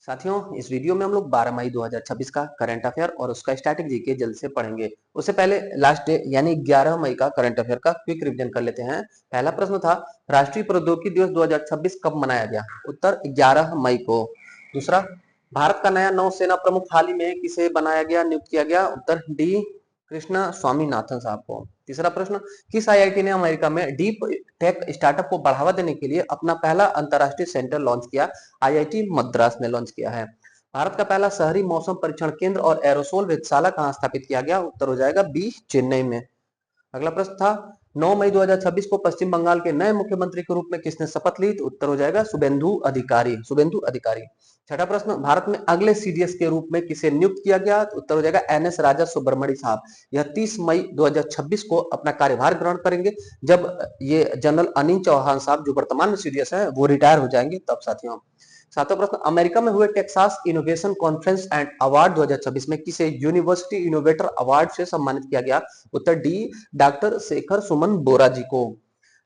साथियों, इस वीडियो में हम लोग 12 मई 2026 का करंट अफेयर और उसका स्टैटिक जीके जल्द से पढ़ेंगे। उससे पहले लास्ट डे यानी 11 मई का करंट अफेयर का क्विक रिवीजन कर लेते हैं। पहला प्रश्न था, राष्ट्रीय प्रौद्योगिकी दिवस 2026 कब मनाया गया? उत्तर 11 मई को। दूसरा, भारत का नया नौसेना प्रमुख हाल ही में किसे बनाया गया, नियुक्त किया गया? उत्तर डी कृष्णा स्वामीनाथन साहब को। तीसरा प्रश्न, किस आईआईटी ने अमेरिका में डीप टेक स्टार्टअप को बढ़ावा देने के लिए अपना पहला अंतरराष्ट्रीय सेंटर लॉन्च किया? आईआईटी मद्रास ने लॉन्च किया है। भारत का पहला शहरी मौसम परीक्षण केंद्र और एरोसोल वेधशाला कहां स्थापित किया गया? उत्तर हो जाएगा बी चेन्नई में। अगला प्रश्न था, 9 मई 2026 को पश्चिम बंगाल के नए मुख्यमंत्री के रूप में किसने शपथ ली? तो उत्तर हो जाएगा शुभेंदु अधिकारी। शुभेंदु अधिकारी। छठा प्रश्न, भारत में अगले सीडीएस के रूप में किसे नियुक्त किया गया? तो उत्तर हो जाएगा एनएस राजा सुब्रमण्य साहब। यह 30 मई 2026 को अपना कार्यभार ग्रहण करेंगे, जब ये जनरल अनिल चौहान साहब जो वर्तमान में सीडीएस है वो रिटायर हो जाएंगे तब। साथियों, सातवां प्रश्न, अमेरिका में हुए Texas innovation conference and award 2026 में किसे यूनिवर्सिटी इनोवेटर अवार्ड से सम्मानित किया गया? उत्तर डी डॉक्टर शेखर सुमन बोरा जी को।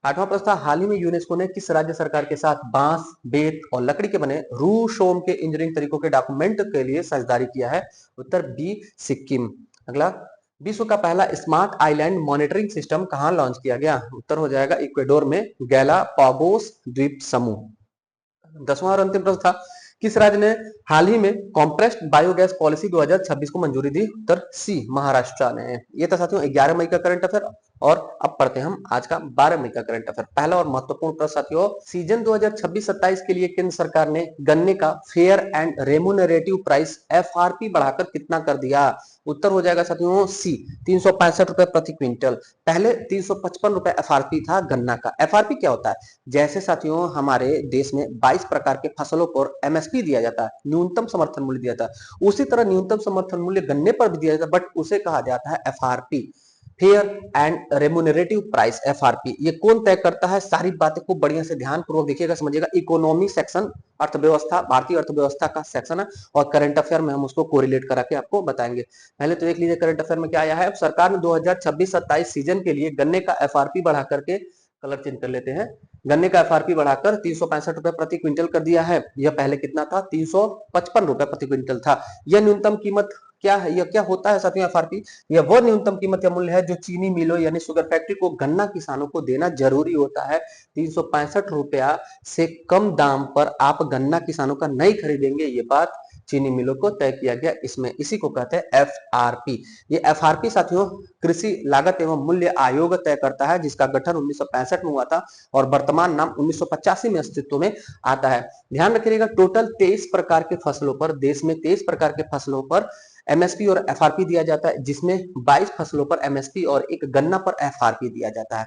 आठवां प्रश्न था, हाल ही में यूनेस्को ने किस राज्य सरकार के साथ बांस, बेत और लकड़ी के बने रूशोम के इंजीनियरिंग तरीकों के डॉक्यूमेंट के लिए साझेदारी किया है? उत्तर बी सिक्किम। अगला, विश्व का पहला स्मार्ट आइलैंड मॉनिटरिंग सिस्टम कहां लॉन्च किया गया? उत्तर हो जाएगा इक्वेडोर में गैलापागोस द्वीप समूह। 10वां और अंतिम प्रश्न था, किस राज्य ने हाल ही में कॉम्प्रेस्ड बायोगैस पॉलिसी 2026 को मंजूरी दी? उत्तर सी महाराष्ट्र ने। ये था साथियों 11 मई का करंट अफेयर। और अब पढ़ते हैं हम आज का 12 मई का करंट अफेयर। पहला और महत्वपूर्ण प्रश्न साथियों, सीजन 2026-27 के लिए केंद्र सरकार ने गन्ने का fair and remunerative price FRP बढ़ाकर कितना कर दिया? उत्तर हो जाएगा साथियों सी 365 रुपए प्रति क्विंटल। पहले 355 रुपए एफआरपी था गन्ना का। एफआरपी क्या होता है? जैसे साथियों हमारे देश में 22 प्रकार के फसलों पर एमएसपी दिया जाता है, न्यूनतम समर्थन मूल्य दिया जाता है, उसी तरह न्यूनतम समर्थन मूल्य गन्ने पर भी दिया जाता है, बट उसे कहा जाता है FRP, fair and remunerative price. FRP ये कौन तय करता है? सारी बातें खूब बढ़िया से ध्यानपूर्वक देखिएगा, समझिएगा। इकोनॉमी सेक्शन, अर्थव्यवस्था, भारतीय अर्थव्यवस्था का सेक्शन है, और करंट अफेयर में हम उसको कोरिलेट करा के आपको बताएंगे। पहले तो देख लीजिए करंट अफेयर में क्या आया है। सरकार ने 2026-27 सीजन के लिए गन्ने का एफआरपी बढ़ा करके, कलर चेंज कर लेते हैं, गन्ने का एफआरपी बढ़ाकर 365 रुपए प्रति क्विंटल कर दिया है। यह पहले कितना था? 355 रुपए प्रति क्विंटल था। यह न्यूनतम कीमत क्या है? यह क्या होता है साथियों एफआरपी? यह वह न्यूनतम कीमत या मूल्य है जो चीनी मिलों यानी शुगर फैक्ट्री को गन्ना किसानों को देना जरूरी होता है। 365 रुपया से कम दाम पर आप गन्ना किसानों का नहीं खरीदेंगे, ये बात चीनी मिलों को तय किया गया इसमें। इसी को कहते हैं एफआरपी। ये एफआरपी साथियों कृषि लागत एवं मूल्य आयोग तय करता है, जिसका गठन 1965 में हुआ था और वर्तमान नाम 1985 में अस्तित्व में आता है। ध्यान रखिएगा, टोटल 23 प्रकार के फसलों पर, देश में 23 प्रकार के फसलों पर एमएसपी और एफआरपी दिया जाता है, जिसमें 22 फसलों पर एमएसपी और एक गन्ना पर एफआरपी दिया जाता है।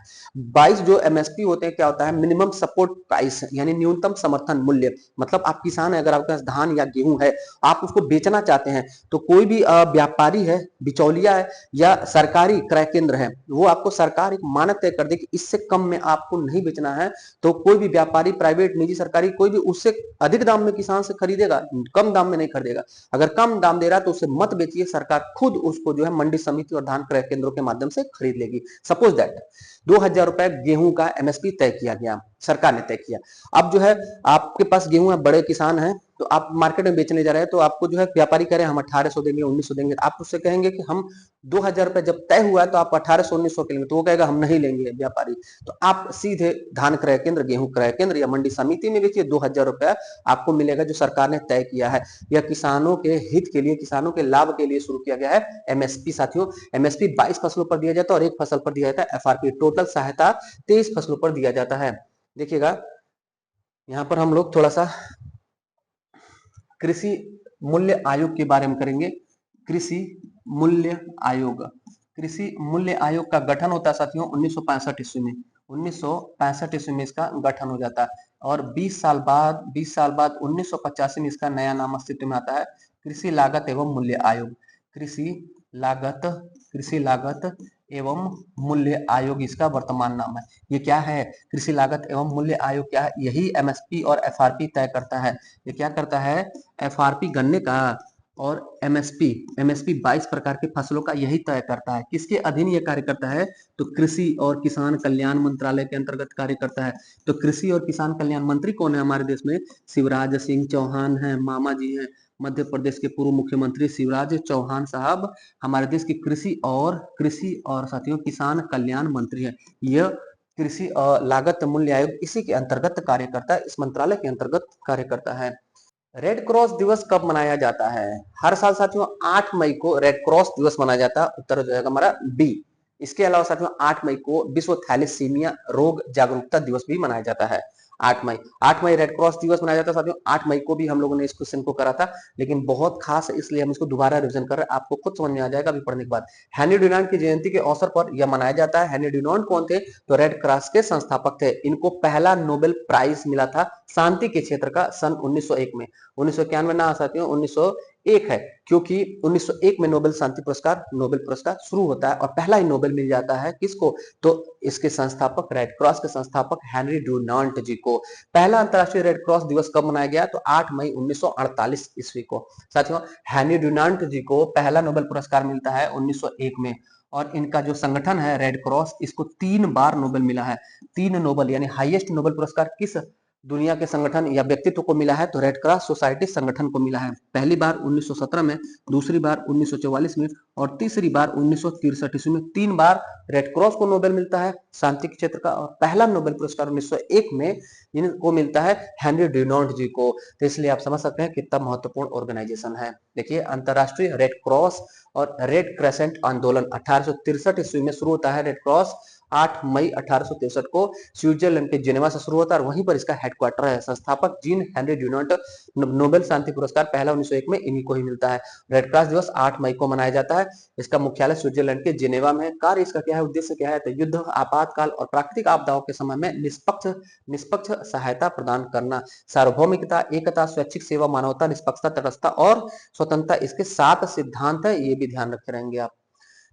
22 जो एमएसपी होते हैं, क्या होता है? मिनिमम सपोर्ट प्राइस, यानी न्यूनतम समर्थन मूल्य। मतलब आप किसान है, अगर आपके पास धान या गेहूं है, आप उसको बेचना चाहते हैं, तो कोई भी व्यापारी है, बिचौलिया है या सरकारी क्रय केंद्र है, वो आपको सरकार एक मानक तय कर दे कि इससे कम में आपको नहीं बेचना है, तो कोई भी व्यापारी, प्राइवेट, निजी, सरकारी, कोई भी उससे अधिक दाम में किसान से खरीदेगा, कम दाम में नहीं खरीदेगा। अगर कम दाम दे रहा है तो उसे मत बेचिए, सरकार खुद उसको जो है मंडी समिति और धान क्रय केंद्रों के माध्यम से खरीद लेगी। सपोज दैट 2000 रुपए गेहूं का एमएसपी तय किया गया, सरकार ने तय किया। अब जो है आपके पास गेहूं है, बड़े किसान हैं, तो आप मार्केट में बेचने जा रहे हैं, तो आपको जो है व्यापारी कह रहे हैं हम 1800 देंगे, 1900 देंगे, आप उससे कहेंगे कि हम 2000 रुपए जब तय हुआ है तो आप 1800 1900 के लेंगे, तो वो कहेगा हम नहीं लेंगे व्यापारी। तो आप सीधे धान क्रय केंद्र, गेहूं क्रय केंद्र या मंडी समिति में बेचिए, 2000 रुपया आपको मिलेगा जो सरकार ने तय किया है। यह किसानों के हित के लिए, किसानों के लाभ के लिए शुरू किया गया है एमएसपी। साथियों एमएसपी 22 फसलों पर दिया जाता है और एक फसल पर दिया जाता है एफआरपी। टोटल सहायता 23 फसलों पर दिया जाता है। देखिएगा यहां पर हम लोग थोड़ा सा कृषि मूल्य आयोग के बारे में करेंगे। कृषि मूल्य आयोग, कृषि मूल्य आयोग का गठन होता है साथियों 1965 ईस्वी में। 1965 ईस्वी में इसका गठन हो जाता है और 20 साल बाद 1985 में इसका नया नाम अस्तित्व में आता है, कृषि लागत एवं मूल्य आयोग। कृषि लागत, कृषि लागत एवं मूल्य आयोग इसका वर्तमान नाम है। ये क्या है? कृषि लागत एवं मूल्य आयोग क्या है? यही एमएसपी और एफआरपी तय करता है। ये क्या करता है? एफआरपी गन्ने का और एमएसपी। एमएसपी 22 प्रकार की फसलों का यही तय करता है। किसके अधीन ये कार्य करता है? तो कृषि और किसान कल्याण मंत्रालय के अंतर्गत कार्य करता है। तो कृषि और किसान कल्याण मंत्री कौन है हमारे देश में? शिवराज सिंह चौहान है, मामा जी हैं। मध्य प्रदेश के पूर्व मुख्यमंत्री शिवराज चौहान साहब हमारे देश की कृषि और साथियों किसान कल्याण मंत्री है। यह कृषि लागत मूल्य आयोग इसी के अंतर्गत कार्य करता है, इस मंत्रालय के अंतर्गत कार्य करता है। रेड क्रॉस दिवस कब मनाया जाता है? हर साल साथियों 8 मई को रेड क्रॉस दिवस मनाया जाता है। उत्तर हो जाएगा हमारा बी। इसके अलावा साथियों 8 मई को विश्व थैलेसीमिया रोग जागरूकता दिवस भी मनाया जाता है। 8 मई रेड क्रॉस दिवस मनाया जाता है साथियों। 8 मई को भी हम लोगों ने इस क्वेश्चन को करा था, लेकिन बहुत खास है इसलिए हम इसको दोबारा रिवीजन कर रहे हैं। आपको खुद समझ में आ जाएगा अभी पढ़ने के बाद। हेनरी ड्यूनांट की जयंती के अवसर पर यह मनाया जाता है। हेनरी ड्यूनांट कौन थे? तो रेड क्रॉस के संस्थापक थे। इनको पहला नोबेल प्राइज मिला था शांति के क्षेत्र का सन 1901 में। 1991 ना साथियों 1901 है, क्योंकि 1901 में नोबेल शांति पुरस्कार शुरू होता है और पहला ही नोबेल मिल जाता है किसको? तो इसके संस्थापक, रेड क्रॉस के संस्थापक हेनरी ड्यूनांट जी को। पहला अंतरराष्ट्रीय रेड क्रॉस दिवस कब मनाया गया? तो 8 मई 1948 ईस्वी को। साथियों हेनरी ड्यूनांट जी को पहला नोबेल पुरस्कार मिलता है 1901 में। और इनका जो संगठन है रेड क्रॉस, इसको 3 बार नोबेल मिला है। 3 नोबेल यानी हाईएस्ट नोबेल पुरस्कार किस दुनिया के संगठन या व्यक्तित्व को मिला है? तो रेड क्रॉस सोसाइटी संगठन को मिला है। पहली बार 1917 में, दूसरी बार 1944 में और तीसरी बार 1963 ईस्वी में। 3 बार रेड क्रॉस को नोबेल मिलता है शांति के क्षेत्र का, और पहला नोबेल पुरस्कार 1901 में इनको मिलता है हेनरी ड्यूनांट जी को। तो इसलिए आप समझ सकते हैं कितना महत्वपूर्ण ऑर्गेनाइजेशन है। देखिए अंतरराष्ट्रीय रेड क्रॉस और रेड क्रेसेंट आंदोलन 1863 ईस्वी में शुरू होता है। रेड क्रॉस 8 मई 1863 को स्विट्जरलैंड के जिनेवा से शुरू होता है और वहीं पर इसका हेडक्वार्टर है। संस्थापक जीन हेनरी ड्यूनांट। नोबेल शांति पुरस्कार पहला 1901 में इन्हीं को ही मिलता है। रेड क्रॉस दिवस 8 मई को मनाया जाता है। इसका मुख्यालय स्विट्जरलैंड के जिनेवा में है। कार्य इसका क्या है, उद्देश्य क्या है? तो युद्ध, आपातकाल और प्राकृतिक आपदाओं के समय में निष्पक्ष सहायता प्रदान करना। सार्वभौमिकता, एकता, स्वैच्छिक सेवा, मानवता, निष्पक्षता, तटस्थता और स्वतंत्रता, इसके 7 सिद्धांत है, ये भी ध्यान रखे रहेंगे आप।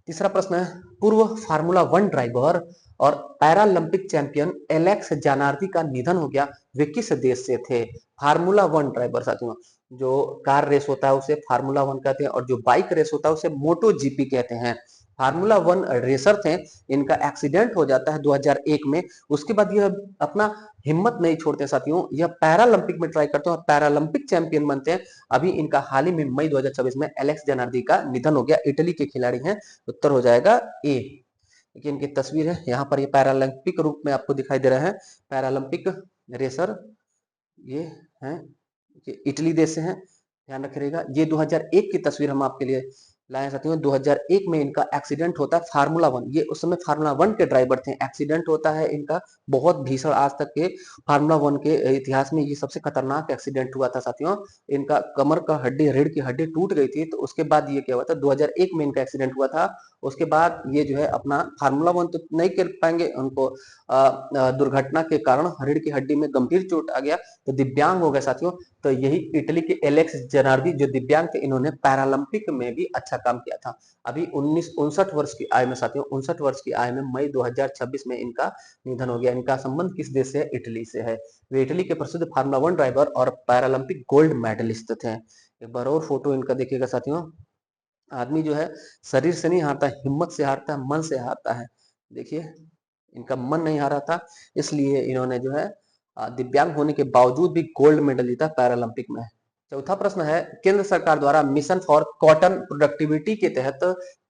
तीसरा प्रश्न है, पूर्व फार्मूला 1 ड्राइवर और पैरालंपिक चैंपियन एलेक्स जानार्दी का निधन हो गया। वे किस देश से थे? फार्मूला 1 ड्राइवर साथियों, जो कार रेस होता है उसे फार्मूला 1 कहते हैं और जो बाइक रेस होता है उसे मोटो जीपी कहते हैं। फार्मूला 1 रेसर थे। इनका एक्सीडेंट हो जाता है 2001 में। उसके बाद यह अपना हिम्मत नहीं छोड़ते साथियों, यह पैरालंपिक में ट्राई करते हैं और पैरालंपिक चैंपियन बनते हैं। अभी इनका हाल ही में मई 2024 में एलेक्स जनार्दी का निधन हो गया। इटली के खिलाड़ी हैं। उत्तर हो जाएगा ए। देखिए इनकी तस्वीर है यहाँ पर, ये पैरालंपिक रूप में आपको दिखाई दे रहे हैं। पैरालंपिक रेसर ये हैं, इटली देश से हैं, ध्यान रखिएगा। ये 2001 की तस्वीर हम आपके लिए लाए साथियों। 2001 में इनका एक्सीडेंट होता है फार्मूला 1, ये उस समय फार्मूला 1 के ड्राइवर थे। एक्सीडेंट होता है इनका, बहुत भीषण, आज तक के फार्मूला 1 के इतिहास में ये सबसे खतरनाक एक्सीडेंट हुआ था साथियों। इनका कमर का हड्डी, रीढ़ की हड्डी टूट गई थी। तो उसके बाद ये क्या हुआ था, 2001 में इनका एक्सीडेंट हुआ था। उसके बाद ये जो है अपना फार्मूला 1 तो नहीं कर पाएंगे, उनको दुर्घटना के कारण रीढ़ की हड्डी में गंभीर चोट आ गया, तो दिव्यांग हो गए साथियों। तो यही इटली के एलेक्स जनार्दी जो दिव्यांग थे, इन्होंने पैरालंपिक में भी अच्छा काम किया था। अभी 59 वर्ष की आयु में साथियों, 59 वर्ष की आयु में मई 2026 में इनका निधन हो गया। इनका संबंध किस देश से है? इटली से है। वे इटली के प्रसिद्ध फार्मूला 1 ड्राइवर और पैरालंपिक गोल्ड मेडलिस्ट थे। एक बार और फोटो इनका देखिएगा साथियों। आदमी जो है शरीर से नहीं हारता, हिम्मत से हारता है, मन से हारता है। देखिए इनका मन नहीं हारा था, इसलिए इन्होंने जो है दिव्यांग होने के बावजूद भी गोल्ड मेडल जीता पैरालंपिक में। चौथा प्रश्न है, केंद्र सरकार द्वारा मिशन फॉर कॉटन प्रोडक्टिविटी के तहत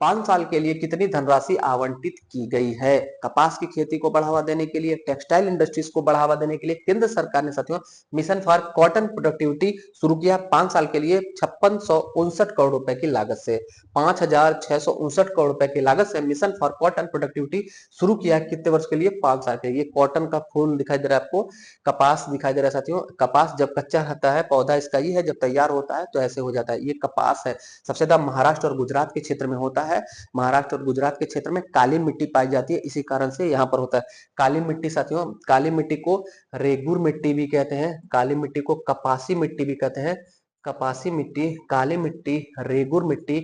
5 साल के लिए कितनी धनराशि आवंटित की गई है? कपास की खेती को बढ़ावा देने के लिए, टेक्सटाइल इंडस्ट्रीज को बढ़ावा देने के लिए केंद्र सरकार ने साथियों मिशन फॉर कॉटन प्रोडक्टिविटी शुरू किया। 5 साल के लिए 5659 करोड़ रुपए की लागत से, 5659 करोड़ रुपए की लागत से मिशन फॉर कॉटन प्रोडक्टिविटी शुरू किया। कितने वर्ष के लिए? 5 साल के लिए। कॉटन का फूल दिखाई दे रहा है आपको, कपास दिखाई दे रहा है साथियों। कपास जब कच्चा रहता है, पौधा इसका ये है, जब तैयार होता है तो ऐसे हो जाता है, ये कपास है। सबसे ज्यादा महाराष्ट्र और गुजरात के क्षेत्र में होता है। महाराष्ट्र और गुजरात के क्षेत्र में काली मिट्टी पाई जाती है, इसी कारण से यहाँ पर होता है। काली मिट्टी साथियों, काली मिट्टी को रेगुर मिट्टी भी कहते हैं, काली मिट्टी को कपासी मिट्टी भी कहते हैं। कपासी मिट्टी, काली मिट्टी, रेगुर मिट्टी।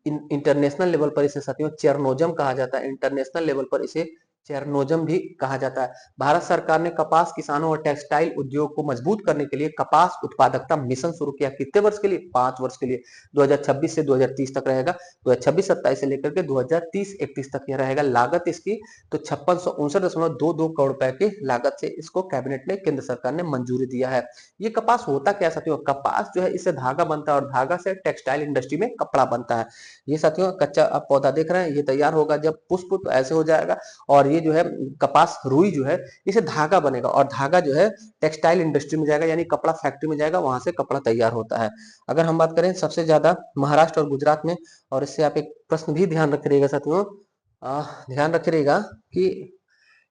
इंटरनेशनल लेवल पर इसे साथियों चेरनोजम कहा जाता है। इंटरनेशनल लेवल पर इसे चेरनोजम भी कहा जाता है। भारत सरकार ने कपास किसानों और टेक्सटाइल उद्योग को मजबूत करने के लिए कपास उत्पादकता मिशन शुरू किया। कितने वर्ष के लिए? 5 वर्ष के लिए। 2026 से 2030 तक रहेगा। 2026-27 से लेकर के 2030-31 तक यह रहेगा। लागत इसकी तो 5659.22 करोड़ रुपए की लागत से इसको कैबिनेट ने, केंद्र सरकार ने मंजूरी दिया है। ये कपास होता क्या साथियों? कपास जो है इससे धागा बनता है और धागा से टेक्सटाइल इंडस्ट्री में कपड़ा बनता है। ये साथियों कच्चा आप पौधा देख रहे हैं, ये तैयार होगा जब पुष्प तो ऐसे हो जाएगा, और ये जो है कपास रुई जो है इसे धागा बनेगा और धागा जो है टेक्सटाइल इंडस्ट्री में जाएगा, यानी कपड़ा फैक्ट्री में जाएगा, वहां से कपड़ा तैयार होता है। अगर हम बात करें सबसे ज्यादा महाराष्ट्र और गुजरात में, और इससे आप एक प्रश्न भी ध्यान रखिएगा साथियों, ध्यान रखिएगा कि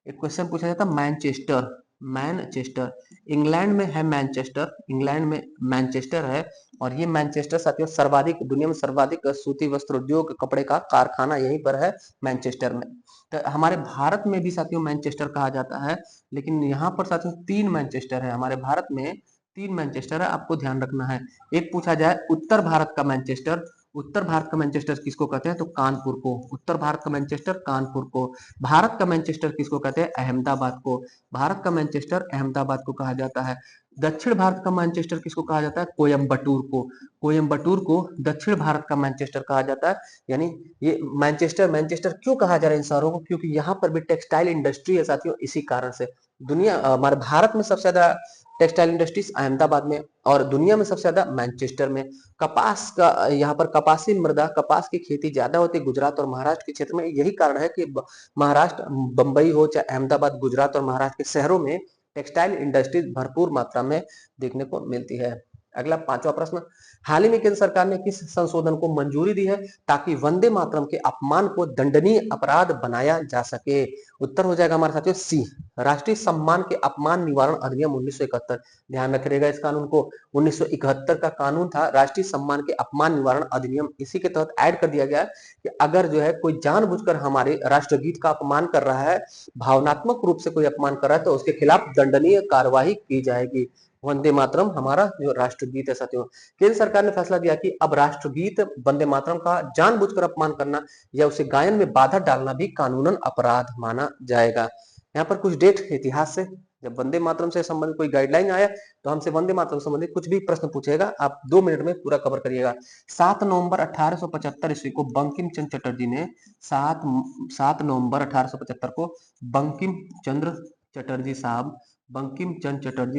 एक क्वेश्चन पूछा जाता है मैनचेस्टर। मैनचेस्टर इंग्लैंड में है। मैनचेस्टर इंग्लैंड में मैनचेस्टर है, और ये मैनचेस्टर साथियों सर्वाधिक, दुनिया में सर्वाधिक सूती वस्त्र उद्योग कपड़े का कारखाना यहीं पर है, मैनचेस्टर में। तो हमारे भारत में भी साथियों मैनचेस्टर कहा जाता है, लेकिन यहाँ पर साथियों 3 मैनचेस्टर है। हमारे भारत में 3 मैनचेस्टर है, आपको ध्यान रखना है। एक पूछा जाए उत्तर भारत का मैनचेस्टर, उत्तर भारत का मैनचेस्टर किसको कहते हैं? तो कानपुर को। उत्तर भारत का मैनचेस्टर कानपुर को। भारत का मैनचेस्टर किसको कहते हैं? अहमदाबाद को। भारत का मैनचेस्टर अहमदाबाद को कहा जाता है। दक्षिण भारत का मैनचेस्टर किसको कहा जाता है? कोयम्बटूर को। कोयम्बटूर को दक्षिण भारत का मैनचेस्टर कहा जाता है। यानी ये मैनचेस्टर मैनचेस्टर क्यों कहा जा रहा है इन शहरों को? क्योंकि यहाँ पर भी टेक्सटाइल इंडस्ट्री है साथियों, इसी कारण से। दुनिया हमारे भारत में सबसे ज्यादा टेक्सटाइल इंडस्ट्रीज अहमदाबाद में, और दुनिया में सबसे ज्यादा मैनचेस्टर में। कपास का यहाँ पर कपासी मृदा, कपास की खेती ज्यादा होती है गुजरात और महाराष्ट्र के क्षेत्र में। यही कारण है कि महाराष्ट्र, बंबई हो चाहे अहमदाबाद, गुजरात और महाराष्ट्र के शहरों में टेक्सटाइल इंडस्ट्रीज भरपूर मात्रा में देखने को मिलती है। अगला 5वां प्रश्न, हाल ही में केंद्र सरकार ने किस संशोधन को मंजूरी दी है ताकि वंदे मातरम के अपमान को दंडनीय अपराध बनाया जा सके? उत्तर हो जाएगा हमारे साथियों सी, राष्ट्रीय सम्मान के अपमान निवारण अधिनियम 1971। ध्यान रखिएगा इस कानून को। 1971 का कानून था राष्ट्रीय सम्मान के अपमान निवारण अधिनियम। इसी के तहत ऐड कर दिया गया कि अगर जो है कोई जानबूझकर हमारे राष्ट्रगीत का अपमान कर रहा है, भावनात्मक रूप से कोई अपमान कर रहा है, तो उसके खिलाफ दंडनीय कार्यवाही की जाएगी। वंदे मातरम हमारा जो राष्ट्रगीत है साथियों, केंद्र सरकार ने फैसला दिया कि अब राष्ट्रगीत वंदे मातरम का जानबूझकर अपमान करना या उसे गायन में बाधा डालना भी कानूनन अपराध माना जाएगा। यहाँ पर कुछ डेट इतिहास से, जब वंदे मातरम से संबंधित कोई गाइडलाइन आया तो हमसे वंदे मातरम संबंधित कुछ भी प्रश्न पूछेगा, आप 2 मिनट में पूरा कवर करिएगा। 7 नवंबर 1875 ईस्वी को बंकिम चंद्र चटर्जी ने 7 नवंबर 1875 को बंकिम चंद्र चटर्जी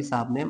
साहब ने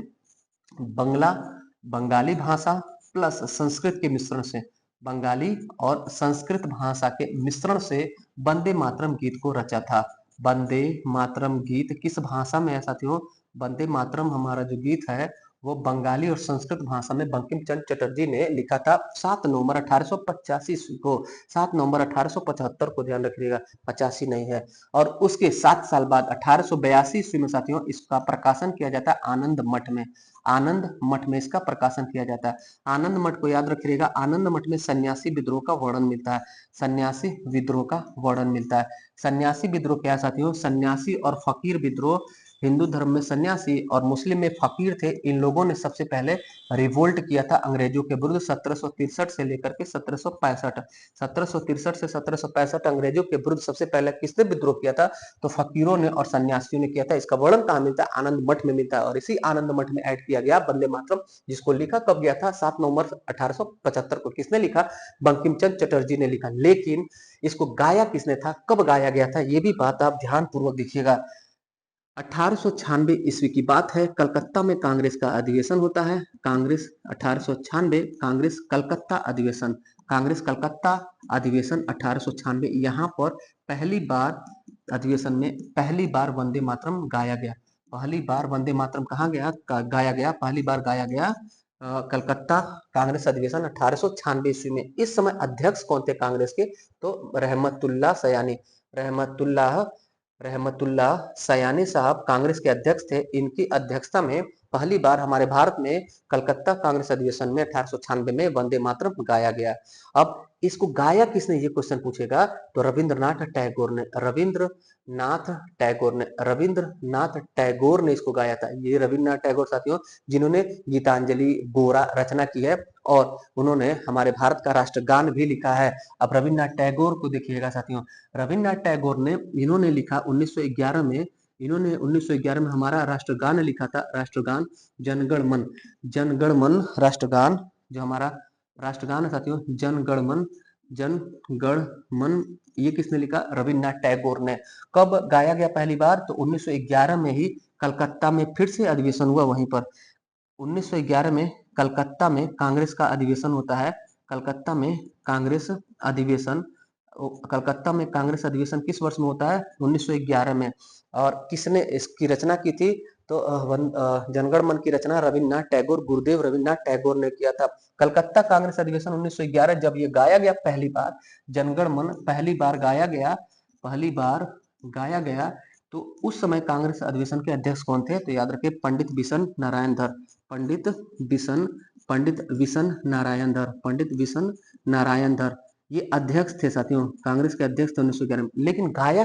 बंगाली भाषा प्लस संस्कृत के मिश्रण से, बंगाली और संस्कृत भाषा के मिश्रण से वंदे मातरम गीत को रचा था। वंदे मातरम गीत किस भाषा में है साथियों? वंदे मातरम हमारा जो गीत है वो बंगाली और संस्कृत भाषा में बंकिम चंद्र चटर्जी ने लिखा था 7 नवंबर 1885 ईस्वी को। 7 नवंबर 1875 को ध्यान रखिएगा, 85 नहीं है। और उसके 7 साल बाद 1882 ईस्वी में साथियों इसका प्रकाशन किया जाता है आनंद मठ में। आनंद मठ में इसका प्रकाशन किया जाता है। आनंद मठ को याद रखिएगा, आनंद मठ में सन्यासी विद्रोह का वर्णन मिलता है। सन्यासी विद्रोह का वर्णन मिलता है। सन्यासी विद्रोह क्या है साथियों? सन्यासी और फकीर विद्रोह। हिंदू धर्म में सन्यासी और मुस्लिम में फकीर थे। इन लोगों ने सबसे पहले रिवोल्ट किया था अंग्रेजों के विरुद्ध 1763 से लेकर के 1765। 1763 से 1765 अंग्रेजों के विरुद्ध सबसे पहले किसने विद्रोह किया था? तो फकीरों ने और सन्यासियों ने किया था। इसका वर्णन कहाँ मिलता है? आनंद मठ में मिलता है। और इसी आनंद मठ में ऐड किया गया वंदे मातरम, जिसको लिखा कब गया था? 7 नवंबर 1875 को। किसने लिखा? बंकिम चंद्र चटर्जी ने लिखा। लेकिन इसको गाया किसने था, कब गाया गया था, ये भी बात आप ध्यान पूर्वक देखिएगा। 1896 ईस्वी की बात है, कलकत्ता में कांग्रेस का अधिवेशन होता है। कांग्रेस 1896 कांग्रेस कलकत्ता अधिवेशन, कांग्रेस कलकत्ता अधिवेशन 1896। यहाँ पर पहली बार अधिवेशन में पहली बार वंदे मातरम गाया गया। पहली बार वंदे मातरम कहाँ गया गाया गया? पहली बार गाया गया कलकत्ता कांग्रेस अधिवेशन 1896 ईस्वी में। इस समय अध्यक्ष कौन थे कांग्रेस के? तो रहमतुल्लाह सयानी। रहमतुल्लाह रहमतुल्लाह सयानी साहब कांग्रेस के अध्यक्ष थे। इनकी अध्यक्षता में पहली बार हमारे भारत में कलकत्ता कांग्रेस अधिवेशन में 1896 में वंदे मातरम गाया गया। अब इसको गाया किसने, ये क्वेश्चन पूछेगा तो रविंद्रनाथ टैगोर ने, रविंद्रनाथ टैगोर ने इसको गाया था। ये रविंद्रनाथ टैगोर साथियों जिन्होंने गीतांजलि बोरा रचना की है और उन्होंने हमारे भारत का राष्ट्रगान भी लिखा है। अब रविंद्रनाथ टैगोर को देखिएगा साथियों, रविंद्रनाथ टैगोर ने इन्होंने लिखा 1911 में, इन्होंने 1911 में हमारा राष्ट्रगान लिखा था, राष्ट्रगान जनगण मन, जनगण मन राष्ट्रगान, जो हमारा राष्ट्रगान है साथियों जनगण मन, जनगण मन, ये किसने लिखा, रविंद्रनाथ टैगोर ने। कब गाया गया पहली बार, तो 1911 में ही कलकत्ता में फिर से अधिवेशन हुआ वहीं पर। 1911 में कलकत्ता में कांग्रेस का अधिवेशन होता है, कलकत्ता में कांग्रेस अधिवेशन, कलकत्ता में कांग्रेस अधिवेशन किस वर्ष में होता है, 1911 में। और किसने इसकी रचना की थी, तो जनगण मन की रचना रविंद्रनाथ टैगोर, गुरुदेव रविंद्रनाथ टैगोर ने किया था। कलकत्ता कांग्रेस अधिवेशन 1911 जब ये गाया गया पहली बार, जनगण मन पहली बार गाया गया, पहली बार गाया गया, तो उस समय कांग्रेस अधिवेशन के अध्यक्ष कौन थे, तो याद रखिए पंडित बिशन नारायण धर, पंडित बिशन नारायण धर, पंडित बिशन नारायण धर, ये अध्यक्ष थे साथियों, कांग्रेस के अध्यक्ष थे 1911 में। लेकिन गाया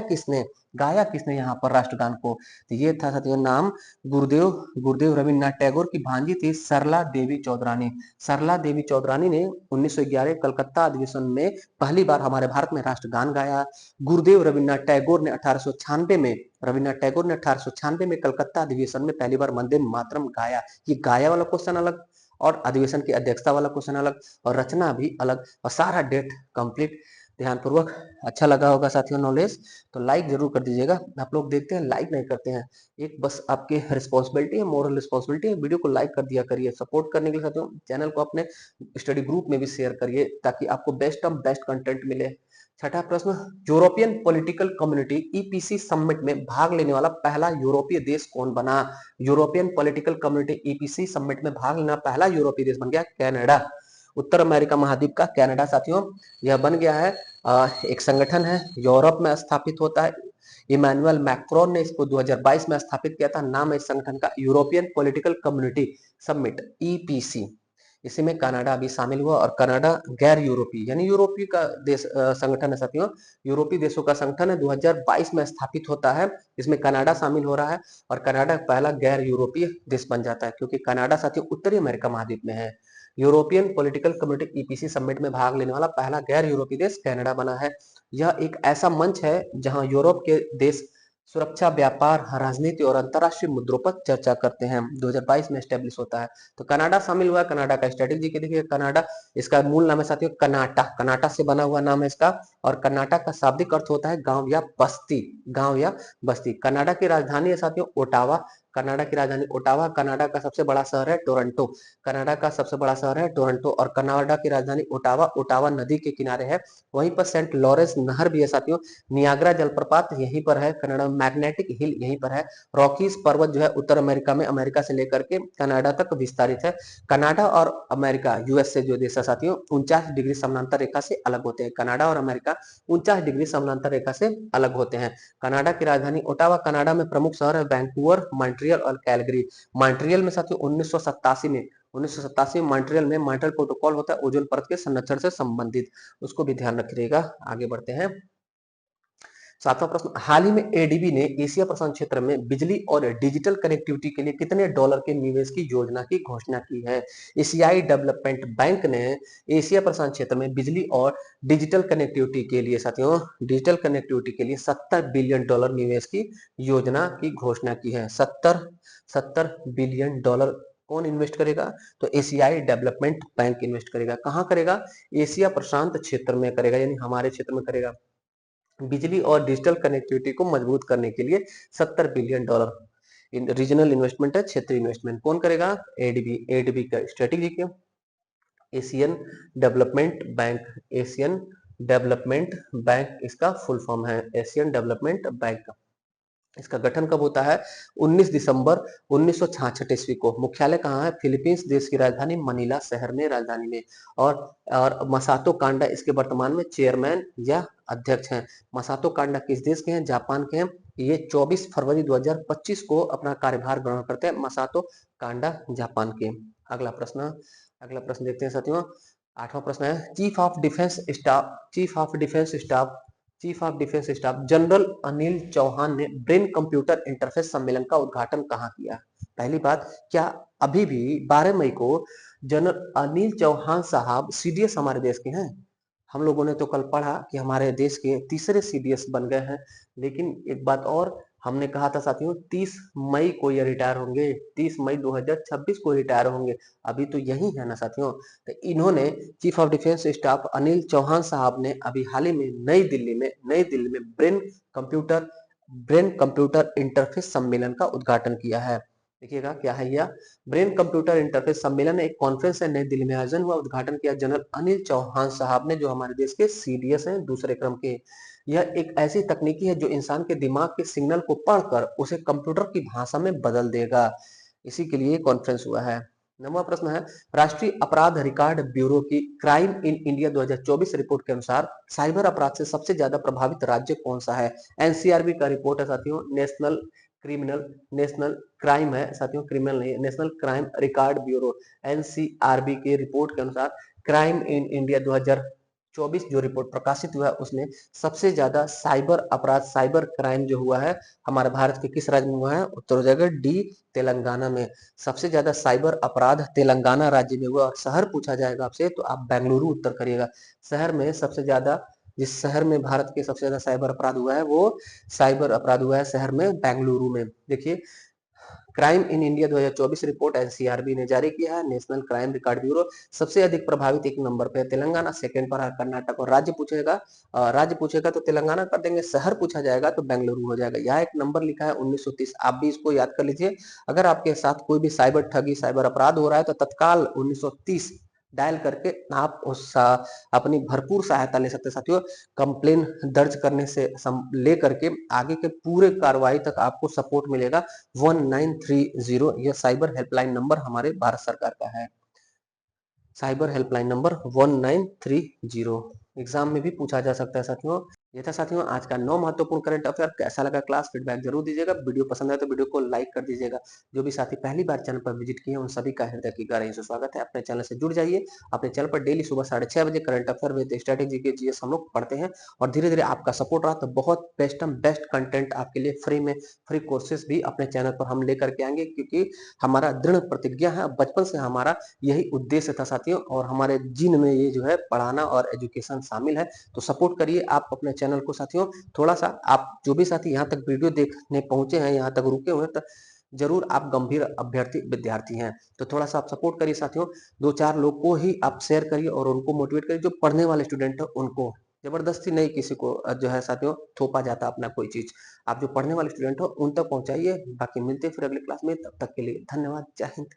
किसने यहाँ पर राष्ट्रगान को, तो ये था साथियों नाम गुरुदेव रविंद्रनाथ टैगोर की भांजी थी सरला देवी चौधरानी, सरला देवी चौधरानी ने 1911 कलकत्ता अधिवेशन में पहली बार हमारे भारत में राष्ट्रगान गाया। गुरुदेव रविंद्रनाथ टैगोर ने 1896 में, रविंद्रनाथ टैगोर ने 1896 में कलकत्ता अधिवेशन में पहली बार वंदे मातरम गाया। ये गाया वाला क्वेश्चन अलग और अधिवेशन की अध्यक्षता वाला क्वेश्चन अलग और रचना भी अलग और सारा डेट कंप्लीट। ध्यानपूर्वक, अच्छा लगा होगा साथियों नॉलेज, तो लाइक जरूर कर दीजिएगा। आप लोग देखते हैं लाइक नहीं करते हैं, एक बस आपके रिस्पॉन्सिबिलिटी है, मोरल रिस्पॉन्सिबिलिटी है, वीडियो को लाइक कर दिया करिए। सपोर्ट करने के लिए साथियों चैनल को अपने स्टडी ग्रुप में भी शेयर करिए ताकि आपको बेस्ट ऑफ बेस्ट कंटेंट मिले। छठा प्रश्न, European political community EPC summit में भाग लेने वाला पहला यूरोपीय देश कौन बना, European political community EPC summit में भाग लेना पहला यूरोपीय देश बन गया कनाडा, उत्तर अमेरिका महाद्वीप का कनाडा साथियों यह बन गया है। एक संगठन है, यूरोप में स्थापित होता है, इमैनुअल मैक्रोन ने इसको 2022 में स्थापित किया था। नाम है इस संगठन का European political community summit, EPC. इसी में कनाडा भी शामिल हुआ और कनाडा गैर यूरोपीय यानी यूरोपीय का देश संगठन है साथियों, यूरोपीय देशों का संगठन है, 2022 में स्थापित होता है। इसमें कनाडा शामिल हो रहा है और कनाडा पहला गैर यूरोपीय देश बन जाता है क्योंकि कनाडा साथियों उत्तरी अमेरिका महाद्वीप में है। European political community EPC summit में भाग लेने वाला पहला गैर यूरोपीय देश कनाडा बना है। यह एक ऐसा मंच है जहां यूरोप के देश सुरक्षा, व्यापार, राजनीति और अंतरराष्ट्रीय मुद्दों पर चर्चा करते हैं। 2022 में स्टेब्लिश होता है। तो कनाडा शामिल हुआ। कनाडा का स्ट्रेटेजी के देखिए, कनाडा इसका मूल नाम है साथियों कनाटा, कनाटा से बना हुआ नाम है इसका और कर्नाटक का शाब्दिक अर्थ होता है गांव या बस्ती, गांव या बस्ती। कनाडा की राजधानी है साथियों ओटावा, कनाडा की राजधानी ओटावा। कनाडा का सबसे बड़ा शहर है टोरंटो, कनाडा का सबसे बड़ा शहर है टोरंटो और कनाडा की राजधानी ओटावा, ओटावा नदी के किनारे है। वहीं पर सेंट लॉरेंस नहर भी है साथियों, नियाग्रा जलप्रपात यहीं पर है, कनाडा मैग्नेटिक हिल यहीं पर है। रॉकीज पर्वत जो है उत्तर अमेरिका में, अमेरिका से लेकर के कनाडा तक विस्तारित है। कनाडा और अमेरिका यूएसए जो देश है साथियों 49 डिग्री समानांतर रेखा से अलग होते हैं। कनाडा और अमेरिका 49 डिग्री समानांतर रेखा से अलग होते हैं। कनाडा की राजधानी ओटावा, कनाडा में प्रमुख शहर है वैंकूवर, मॉन्ट्रियल और कैलगरी। मॉन्ट्रियल में साथियों 1987 में मॉन्ट्रियल में मॉन्ट्रियल प्रोटोकॉल होता है ओजोन परत के संरक्षण से संबंधित, उसको भी ध्यान रखिएगा। आगे बढ़ते हैं। सातवां प्रश्न, हाल ही में एडीबी ने एशिया प्रशांत क्षेत्र में बिजली और डिजिटल कनेक्टिविटी के लिए कितने डॉलर के निवेश की योजना की घोषणा की है। एशियाई डेवलपमेंट बैंक ने एशिया प्रशांत क्षेत्र में बिजली और डिजिटल कनेक्टिविटी के लिए साथियों, डिजिटल कनेक्टिविटी के लिए 70 बिलियन डॉलर निवेश की योजना की घोषणा की है। 70 बिलियन डॉलर कौन इन्वेस्ट करेगा, तो एशियाई डेवलपमेंट बैंक इन्वेस्ट करेगा। कहां करेगा, एशिया प्रशांत क्षेत्र में करेगा, यानी हमारे क्षेत्र में करेगा। बिजली और डिजिटल कनेक्टिविटी को मजबूत करने के लिए 70 बिलियन डॉलर रीजनल इन्वेस्टमेंट है, क्षेत्रीय इन्वेस्टमेंट कौन करेगा, एडीबी, एडीबी का स्ट्रेटेजी क्या, Asian development bank, Asian development bank इसका फुल फॉर्म है, एशियन डेवलपमेंट बैंक। इसका गठन कब होता है, 19 दिसंबर 1966 ईस्वी को। मुख्यालय कहाँ है, फिलीपींस देश की राजधानी मनीला शहर में, राजधानी में। और मसातो कांडा इसके वर्तमान में चेयरमैन या अध्यक्ष हैं। मसातो कांडा किस देश के हैं, जापान के हैं। ये 24 फरवरी 2025 को अपना कार्यभार ग्रहण करते हैं मसातो कांडा जापान के। अगला प्रश्न अगला प्रश्न देखते हैं साथियों। 8वां प्रश्न है chief of defence staff general Anil Chauhan ने ब्रेन कंप्यूटर इंटरफेस सम्मेलन का उद्घाटन कहाँ किया? पहली बात, क्या अभी भी 12 मई को जनरल अनिल चौहान साहब सीडीएस हमारे देश के हैं? हम लोगों ने तो कल पढ़ा कि हमारे देश के तीसरे सीडीएस बन गए हैं। लेकिन एक बात और, हमने कहा था साथियों 30 मई को ये रिटायर होंगे, 30 मई 2026 को रिटायर होंगे। अभी तो यही है ना साथियों। तो इन्होंने chief of defence staff Anil Chauhan साहब ने अभी हाल ही में नई दिल्ली में ब्रेन कंप्यूटर इंटरफेस सम्मेलन का उद्घाटन किया है। देखिएगा क्या है यह ब्रेन कंप्यूटर इंटरफेस सम्मेलन एक कॉन्फ्रेंस है, नई दिल्ली में आयोजन हुआ, उद्घाटन किया जनरल अनिल चौहान साहब ने, जो हमारे देश के सीडीएस हैं दूसरे क्रम के। यह एक ऐसी तकनीकी है जो इंसान के दिमाग के सिग्नल को पढ़कर उसे कंप्यूटर की भाषा में बदल देगा। इसी के लिए कॉन्फ्रेंस हुआ है। 9वां प्रश्न है राष्ट्रीय अपराध रिकॉर्ड ब्यूरो की क्राइम इन इंडिया 2024 रिपोर्ट के अनुसार साइबर अपराध से सबसे ज्यादा प्रभावित राज्य कौन सा है? एनसीआरबी का रिपोर्ट है साथियों, नेशनल क्राइम है साथियों, क्रिमिनल नहीं, national crime record bureau NCRB के रिपोर्ट के अनुसार क्राइम इन इंडिया 2024 जो रिपोर्ट प्रकाशित हुआ है उसमें सबसे ज्यादा साइबर अपराध, साइबर क्राइम जो हुआ है हमारे भारत के किस राज्य में हुआ है? उत्तर हो जाएगा डी, तेलंगाना में। सबसे ज्यादा साइबर अपराध तेलंगाना राज्य में हुआ। और शहर पूछा जाएगा आपसे तो आप बेंगलुरु उत्तर करिएगा। शहर में सबसे ज्यादा, जिस शहर में भारत के सबसे ज्यादा साइबर अपराध हुआ है वो साइबर अपराध हुआ है शहर में बेंगलुरु में। देखिए crime in India 2024 report NCRB ने जारी किया है, नेशनल क्राइम रिकॉर्ड ब्यूरो। सबसे अधिक प्रभावित एक नंबर पे है तेलंगाना, सेकंड पर है कर्नाटक। और राज्य पूछेगा तो तेलंगाना कर देंगे, शहर पूछा जाएगा तो बेंगलुरु हो जाएगा। यहाँ एक नंबर लिखा है 1930, आप भी इसको याद कर लीजिए। अगर आपके साथ कोई भी साइबर ठगी, साइबर अपराध हो रहा है तो तत्काल 1930 डायल करके आप अपनी भरपूर सहायता ले सकते हैं साथियों। कंप्लेन दर्ज करने से लेकर के आगे के पूरे कार्रवाई तक आपको सपोर्ट मिलेगा। 1930 यह साइबर हेल्पलाइन नंबर हमारे भारत सरकार का है। साइबर हेल्पलाइन नंबर 1930 एग्जाम में भी पूछा जा सकता है साथियों। ये था साथियों आज का 9 महत्वपूर्ण करंट अफेयर। कैसा लगा क्लास, फीडबैक जरूर दीजिएगा। वीडियो पसंद आए तो वीडियो को लाइक कर दीजिएगा। जो भी साथी पहली बार चैनल पर विजिट किए उन सभी का हृदय की गहराई से स्वागत है। अपने चैनल से जुड़ जाइए। अपने चैनल पर डेली सुबह 6:30 बजे करंट अफेयर विद स्ट्रेटेजी के जीएस हम लोग पढ़ते हैं। और धीरे धीरे आपका सपोर्ट रहा तो बहुत बेस्ट कंटेंट आपके लिए फ्री कोर्सेज भी अपने चैनल पर हम लेकर के आएंगे, क्योंकि हमारा दृढ़ प्रतिज्ञा है, बचपन से हमारा यही उद्देश्य था साथियों। और हमारे जीन में ये जो है पढ़ाना और एजुकेशन शामिल है। तो सपोर्ट करिए आप अपने चैनल को साथियों। थोड़ा सा आप जो भी साथी यहाँ तक वीडियो देखने पहुंचे हैं, यहाँ तक रुके हुए हैं, तो जरूर आप गंभीर अभ्यर्थी विद्यार्थी हैं। तो थोड़ा सा आप सपोर्ट करिए साथियों। 2-4 लोग को ही आप शेयर करिए और उनको मोटिवेट करिए। जो पढ़ने वाले स्टूडेंट है उनको, जबरदस्ती नहीं किसी को जो है साथियों थोपा जाता अपना कोई चीज। आप जो पढ़ने वाले स्टूडेंट हो उन तक पहुंचाइए। बाकी मिलते हैं फिर अगले क्लास में, तब तक के लिए धन्यवाद। जय हिंद।